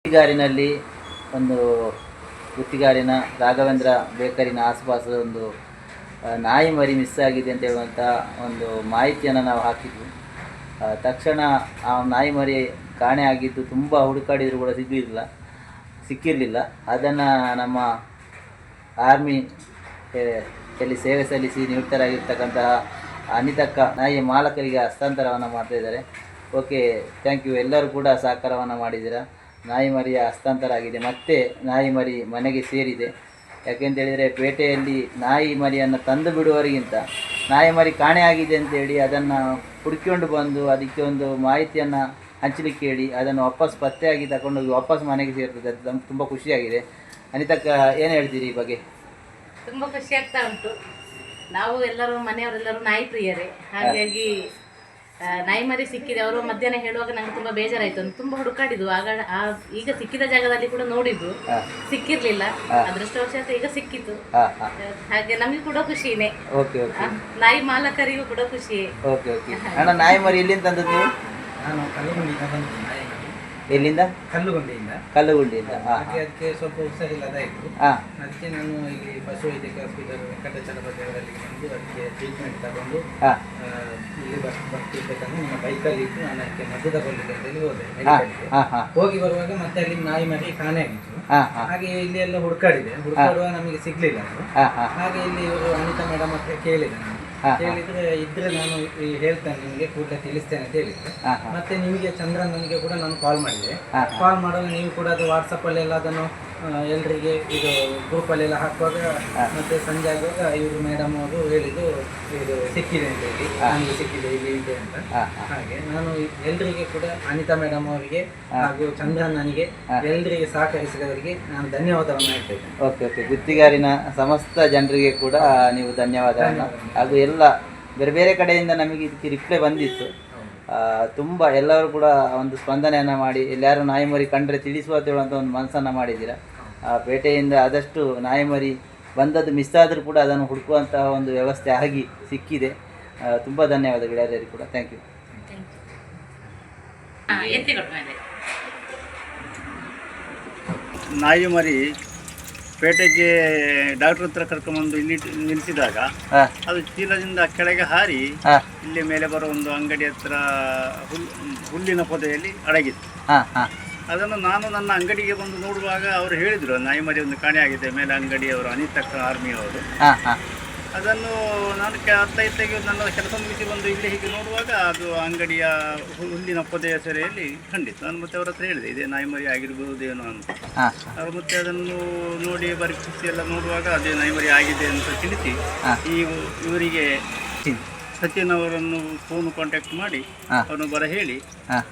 ಗುತ್ತಿಗಾರಿನಲ್ಲಿ ಒಂದು ಗುತ್ತಿಗಾರಿನ ರಾಘವೇಂದ್ರ ಬೇಕರಿನ ಆಸುಪಾಸು ಒಂದು ನಾಯಿ ಮರಿ ಮಿಸ್ ಆಗಿದೆ ಅಂತ ಹೇಳುವಂಥ ಒಂದು ಮಾಹಿತಿಯನ್ನು ನಾವು ಹಾಕಿದ್ವಿ. ತಕ್ಷಣ ಆ ನಾಯಿ ಮರಿ ಕಾಣೆ ಆಗಿದ್ದು ತುಂಬ ಹುಡುಕಾಡಿದರೂ ಕೂಡ ಸಿಕ್ಕಿರಲಿಲ್ಲ. ಅದನ್ನು ನಮ್ಮ ಆರ್ಮಿಯಲ್ಲಿ ಸೇವೆ ಸಲ್ಲಿಸಿ ನಿಯುಕ್ತರಾಗಿರ್ತಕ್ಕಂತಹ ಅನಿತಕ್ಕ ನಾಯಿಯ ಮಾಲಕರಿಗೆ ಹಸ್ತಾಂತರವನ್ನು ಮಾಡ್ತಾಯಿದ್ದಾರೆ. Okay, thank you. ಎಲ್ಲರೂ ಕೂಡ ಸಹಕಾರವನ್ನು ಮಾಡಿದ್ದೀರಾ. ನಾಯಿ ಮರಿಯ ಹಸ್ತಾಂತರ ಆಗಿದೆ, ಮತ್ತೆ ನಾಯಿ ಮರಿ ಮನೆಗೆ ಸೇರಿದೆ. ಯಾಕೆಂತೇಳಿದರೆ ಪೇಟೆಯಲ್ಲಿ ನಾಯಿ ಮರಿಯನ್ನು ತಂದು ಬಿಡುವವರಿಗಿಂತ ನಾಯಿ ಮರಿ ಕಾಣೆ ಆಗಿದೆ ಅಂತೇಳಿ ಅದನ್ನು ಹುಡುಕಿಕೊಂಡು ಬಂದು ಅದಕ್ಕೆ ಒಂದು ಮಾಹಿತಿಯನ್ನು ಹಂಚಲಿಕ್ಕೆ ಹೇಳಿ ಅದನ್ನು ವಾಪಸ್ ಪತ್ತೆಯಾಗಿ ತಗೊಂಡೋಗಿ ವಾಪಸ್ ಮನೆಗೆ ಸೇರ್ತದೆ. ಅದು ನಮ್ಗೆ ತುಂಬ ಖುಷಿಯಾಗಿದೆ. ಅನಿತಕ್ಕ, ಏನು ಹೇಳ್ತೀರಿ ಈ ಬಗ್ಗೆ? ತುಂಬ ಖುಷಿ ಆಗ್ತಾ ಉಂಟು. ನಾವು ಎಲ್ಲರೂ ಮನೆಯವರೆಲ್ಲರೂ ನಾಯಿ ಪ್ರಿಯರೇ, ಹಾಗಾಗಿ ನಾಯಿ ಮರಿ ಸಿಕ್ಕಿದೆ. ಅವರು ಮಧ್ಯಾಹ್ನ ಹೇಳುವಾಗ ನಂಗೆ ತುಂಬ ಬೇಜಾರಾಯಿತು. ತುಂಬ ಹುಡುಕಾಡಿದ್ದು. ಆಗ ಈಗ ಸಿಕ್ಕಿದ ಜಾಗದಲ್ಲಿ ಕೂಡ ನೋಡಿದ್ದು, ಸಿಕ್ಕಿರ್ಲಿಲ್ಲ. ಅದೃಷ್ಟವಶಾತ್ ಈಗ ಸಿಕ್ಕಿತು. ಹಾಗೆ ನಮಗೆ ಕೂಡ ಖುಷಿನೇ, ನಾಯಿ ಮಾಲಕರಿಗೂ ಕೂಡ ಖುಷಿಯೇ. ನಾಯಿ ಮರಿ ಎಲ್ಲಿಂದ ತಂದದ್ದು ನೀವು? ನಾನು ಕಲ್ಲುಗುಂಡಿಯಿಂದ ಬಂದು ನಾಯಿ ಮರಿ. ಎಲ್ಲಿಂದ? ಕಲ್ಲುಗುಂಡಿಯಿಂದ. ಅದಕ್ಕೆ ಸ್ವಲ್ಪ ಹುಷಾರಿಲ್ಲದಾಯಿತು. ಅದಕ್ಕೆ ನಾನು ಇಲ್ಲಿ ಪಶುವೈದ್ಯಕೀಯ ಹಾಸ್ಪಿಟಲ್ ವೆಂಕಟಾಚಲಪತಿಯವರಲ್ಲಿ ಬಂದು ಅದಕ್ಕೆ ಟ್ರೀಟ್ಮೆಂಟ್ ತಗೊಂಡು ಇಲ್ಲಿ ಬರ್ತಿರ್ಬೇಕಂದ್ರೆ ನಿಮ್ಮ ಬೈಕಲ್ಲಿ ಇಟ್ಟು ನಾನು ಅದಕ್ಕೆ ಮದ್ದು ತಗೊಳ್ಳಿಕ್ಕೆ ಅಂತೇಳಿ ಹೋದೆ ಮೆಡಿಕಲ್ಗೆ. ಹೋಗಿ ಬರುವಾಗ ಮತ್ತೆ ಅಲ್ಲಿ ನಾಯಿ ಮರಿ ಕಾಣೆ ಆಗಿತ್ತು. ಹಾಗೆ ಇಲ್ಲಿ ಎಲ್ಲ ಹುಡುಕಾಡುವಾಗ ನಮಗೆ ಸಿಗ್ಲಿಲ್ಲ ಅದು. ಹಾಗೆ ಇಲ್ಲಿ ಇವರು ಅನಿತಾ ಮೇಡಮ್ ಹತ್ರ ಕೇಳಿದೆ ನಾನು. ಹೇಳಿದ್ರೆ ಇದ್ರೆ ನಾನು ಹೇಳ್ತೇನೆ ನಿಮಗೆ, ಕೂಡಲೇ ತಿಳಿಸ್ತೇನೆ ಅಂತ ಹೇಳಿದ್ರೆ ಮತ್ತೆ ನಿಮಗೆ ಚಂದ್ರನಿಗೆ ಕೂಡ ನಾನು ಕಾಲ್ ಮಾಡಿದೆ. ಕಾಲ್ ಮಾಡುವಾಗ ನೀವು ಕೂಡ ಅದು ವಾಟ್ಸಪ್ಪಲ್ಲೆಲ್ಲ ಅದನ್ನು ಎಲ್ರಿಗೆ ಇದು ಗ್ರೂಪಲ್ಲೆಲ್ಲ ಹಾಕುವಾಗ ಮತ್ತೆ ಸಂಜೆ ಆಗುವಾಗ ಇವರು ಮೇಡಮ್ ಅವರು ಹೇಳಿದ್ದು ಇದು ಸಿಕ್ಕಿದೆ ಅಂತ ಹೇಳಿ, ನನಗೆ ಸಿಕ್ಕಿದೆ ಇಲ್ಲಿ ಇದೆ ಅಂತ. ಹಾಗೆ ನಾನು ಎಲ್ರಿಗೆ ಕೂಡ ಅನಿತಾ ಮೇಡಮ್ ಅವರಿಗೆ ಹಾಗೂ ಚಂದ್ರನಿಗೆ ಎಲ್ರಿಗೆ ಸಹಕರಿಸಿದವರಿಗೆ ನಾನು ಧನ್ಯವಾದವನ್ನು ಹೇಳ್ತೇನೆ. ಓಕೆ. ಗುತ್ತಿಗಾರಿನ ಸಮಸ್ತ ಜನರಿಗೆ ಕೂಡ ನೀವು ಧನ್ಯವಾದವನ್ನು, ಹಾಗೂ ಎಲ್ಲ ಬೇರೆ ಬೇರೆ ಕಡೆಯಿಂದ ನಮಗೆ ಇದಕ್ಕೆ ರಿಪ್ಲೈ ಬಂದಿತ್ತು. ತುಂಬ ಎಲ್ಲರೂ ಕೂಡ ಒಂದು ಸ್ಪಂದನೆಯನ್ನು ಮಾಡಿ ಎಲ್ಲರೂ ನಾಯಿ ಮರಿ ಕಂಡ್ರೆ ತಿಳಿಸುವ ಹೇಳುವಂಥ ಒಂದು ಮನಸ್ಸನ್ನು ಮಾಡಿದ್ದೀರಾ. ಪೇಟೆಯಿಂದ ಆದಷ್ಟು ನಾಯಿ ಮರಿ ಬಂದದ್ದು ಮಿಸ್ ಆದರೂ ಕೂಡ ಅದನ್ನು ಹುಡುಕುವಂತಹ ಒಂದು ವ್ಯವಸ್ಥೆ ಆಗಿ ಸಿಕ್ಕಿದೆ. ತುಂಬ ಧನ್ಯವಾದಗಳು ಎಲ್ಲರಿಗೂ ಕೂಡ. Thank you. ನಾಯಿ ಮರಿ ಪೇಟೆಗೆ ಡಾಕ್ಟರ್ ಹತ್ರ ಕರ್ಕೊಂಡ್ಬಂದು ಇಲ್ಲಿ ನಿಲ್ಲಿಸಿದಾಗ ಅದು ಚೀಲದಿಂದ ಕೆಳಗೆ ಹಾರಿ ಇಲ್ಲಿ ಮೇಲೆ ಬರೋ ಒಂದು ಅಂಗಡಿ ಹತ್ರ ಹುಲ್ಲಿನ ಪೊದೆಯಲ್ಲಿ ಅಡಗಿತ್ತು. ಅದನ್ನು ನಾನು ನನ್ನ ಅಂಗಡಿಗೆ ಬಂದು ನೋಡುವಾಗ ಅವರು ಹೇಳಿದರು ನಾಯಿ ಮರಿ ಒಂದು ಕಾಣೆ ಆಗಿದೆ, ಮೇಲೆ ಅಂಗಡಿಯವರು ಅನಿತಕ್ಕ ಆರ್ಮಿಯವರು. ಅದನ್ನು ನಾನು ಅರ್ಥ ಇತ್ತಾಗಿ ನನ್ನ ಕೆಲಸ ಮುಗಿಸಿ ಬಂದು ಇಲ್ಲಿ ಹೀಗೆ ನೋಡುವಾಗ ಅದು ಅಂಗಡಿಯ ಹುಲ್ಲಿನ ಪೊದೆಯ ಸೆರೆಯಲ್ಲಿ ಕಂಡಿತ್ತು. ನಾನು ಮತ್ತೆ ಅವ್ರ ಹತ್ರ ಹೇಳಿದೆ ಇದೇ ನಾಯಿ ಮರಿ ಆಗಿರ್ಬಹುದೇನೋ ಅಂತ. ಅವರು ಮತ್ತೆ ಅದನ್ನು ನೋಡಿ ಪರೀಕ್ಷಿಸಿ ಎಲ್ಲ ನೋಡುವಾಗ ಅದೇ ನಾಯಿ ಮರಿ ಆಗಿದೆ ಅಂತ ತಿಳಿಸಿ ಇವರಿಗೆ ಸಚಿನ್ ಅವರನ್ನು ಫೋನ್ ಕಾಂಟ್ಯಾಕ್ಟ್ ಮಾಡಿ ಅವರನ್ನು ಬರ ಹೇಳಿ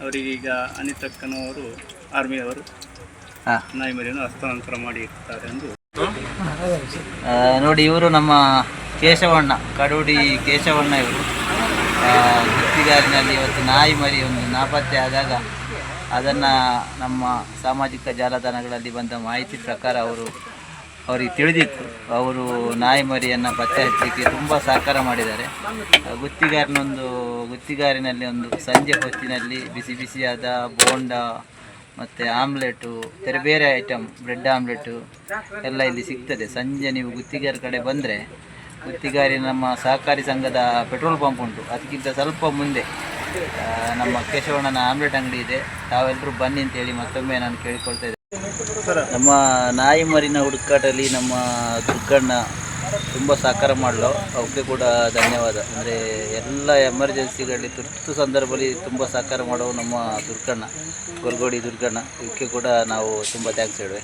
ಅವರಿಗೆ ಈಗ ಅನಿತಕ್ಕನವರು ಆರ್ಮಿಯವರು ನಾಯಿ ಮರಿಯನ್ನು ಹಸ್ತಾಂತರ ಮಾಡಿ ಇರ್ತಾರೆ ಎಂದು ನೋಡಿ. ಇವರು ನಮ್ಮ ಕೇಶವಣ್ಣ, ಕಡೂಡಿ ಕೇಶವಣ್ಣ. ಇವರು ಗುತ್ತಿಗಾರಿನಲ್ಲಿ ಇವತ್ತು ನಾಯಿ ಮರಿ ಒಂದು ನಾಪತ್ತೆ ಆದಾಗ ಅದನ್ನು ನಮ್ಮ ಸಾಮಾಜಿಕ ಜಾಲತಾಣಗಳಲ್ಲಿ ಬಂದ ಮಾಹಿತಿ ಪ್ರಕಾರ ಅವರಿಗೆ ತಿಳಿದಿತ್ತು. ಅವರು ನಾಯಿ ಮರಿಯನ್ನು ಪತ್ತೆ ಹಚ್ಚಲಿಕ್ಕೆ ತುಂಬ ಸಹಕಾರ ಮಾಡಿದ್ದಾರೆ. ಗುತ್ತಿಗಾರಿನಲ್ಲಿ ಒಂದು ಸಂಜೆ ಹೊತ್ತಿನಲ್ಲಿ ಬಿಸಿ ಬಿಸಿಯಾದ ಬೋಂಡ ಮತ್ತು ಆಮ್ಲೆಟು, ಬೇರೆ ಬೇರೆ ಐಟಮ್, ಬ್ರೆಡ್ ಆಮ್ಲೆಟು ಎಲ್ಲ ಇಲ್ಲಿ ಸಿಗ್ತದೆ. ಸಂಜೆ ನೀವು ಗುತ್ತಿಗಾರಿ ಕಡೆ ಬಂದರೆ ಗುತ್ತಿಗಾರಿ ನಮ್ಮ ಸಹಕಾರಿ ಸಂಘದ ಪೆಟ್ರೋಲ್ ಪಂಪ್ ಉಂಟು, ಅದಕ್ಕಿಂತ ಸ್ವಲ್ಪ ಮುಂದೆ ನಮ್ಮ ಕೇಶವಣ್ಣನ ಆಮ್ಲೆಟ್ ಅಂಗಡಿ ಇದೆ. ತಾವೆಲ್ಲರೂ ಬನ್ನಿ ಅಂತೇಳಿ ಮತ್ತೊಮ್ಮೆ ನಾನು ಕೇಳಿಕೊಳ್ತಾ ಇದ್ದೆ. ನಮ್ಮ ನಾಯಿ ಮರಿನ ಹುಡುಕಾಟಲ್ಲಿ ನಮ್ಮ ದುರ್ಗಣ್ಣ ತುಂಬ ಸಹಕಾರ ಮಾಡಲು ಅವಕ್ಕೆ ಕೂಡ ಧನ್ಯವಾದ. ಅಂದರೆ ಎಲ್ಲ ಎಮರ್ಜೆನ್ಸಿಗಳಲ್ಲಿ ತುರ್ತು ಸಂದರ್ಭದಲ್ಲಿ ತುಂಬ ಸಹಕಾರ ಮಾಡೋ ನಮ್ಮ ದುರ್ಗಣ್ಣ, ಗೊಲ್ಗೋಡಿ ದುರ್ಗಣ್ಣ, ಇವಕ್ಕೆ ಕೂಡ ನಾವು ತುಂಬ ಥ್ಯಾಂಕ್ಸ್ ಹೇಳುವೆ.